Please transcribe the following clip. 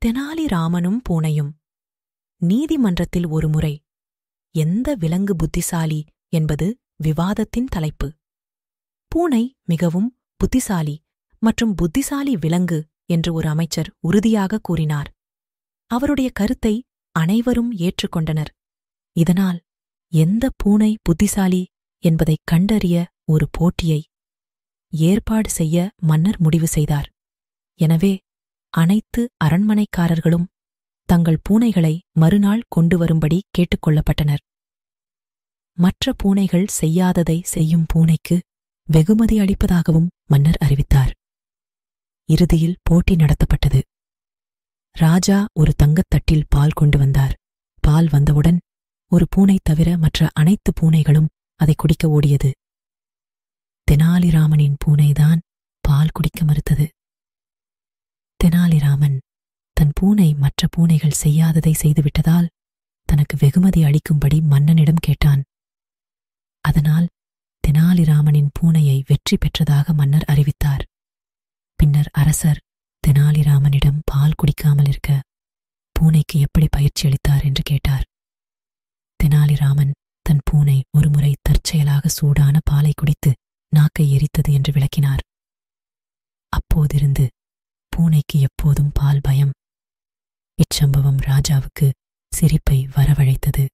தெனாலிராமனும் பூனையும். நீதிமன்றத்தில் ஒருமுறை எந்த விலங்கு புத்திசாலி என்பது விவாதத்தின் தலைப்பு. பூனை மிகவும் புத்திசாலி மற்றும் புத்திசாலி விலங்கு என்று ஒரு அமைச்சர் உறுதியாக கூறினார். அவருடைய கருத்தை அனைவரும் ஏற்றுக்கொண்டனர். இதனால் எந்த பூனை புத்திசாலி என்பதைக் கண்டறிய ஒரு போட்டியை ஏற்பாடு செய்ய மன்னர் முடிவு செய்தார். எனவே அனைத்து அரண்மனைக்காரர்களும் தங்கள் பூனைகளை மறுநாள் கொண்டு வரும்படி கேட்டுக்கொள்ளப்பட்டனர். மற்ற பூனைகள் செய்யாததை செய்யும் பூனைக்கு வெகுமதி அளிப்பதாகவும் மன்னர் அறிவித்தார். இறுதியில் போட்டி நடத்தப்பட்டது. ராஜா ஒரு தங்கத்தட்டில் பால் கொண்டு வந்தார். பால் வந்தவுடன் ஒரு பூனை தவிர மற்ற அனைத்து பூனைகளும் அதை குடிக்க ஓடியது. தெனாலிராமனின் பூனைதான் பால் குடிக்க மறுத்தது. தெனாலிராமன் தன் பூனை மற்ற பூனைகள் செய்யாததை செய்துவிட்டதால் தனக்கு வெகுமதி அளிக்கும்படி மன்னனிடம் கேட்டான். அதனால் தெனாலிராமனின் பூனையை வெற்றி பெற்றதாக மன்னர் அறிவித்தார். பின்னர் அரசர் தெனாலிராமனிடம் பால் குடிக்காமல் இருக்க பூனைக்கு எப்படி பயிற்சி அளித்தார் என்று கேட்டார். தெனாலிராமன் தன் பூனை ஒருமுறை தற்செயலாக சூடான பாலை குடித்து நாக்கை எரித்தது என்று விளக்கினார். அப்போதிருந்து பூனைக்கு எப்போதும் பால் பயம். இச்சம்பவம் ராஜாவுக்கு சிரிப்பை வரவழைத்தது.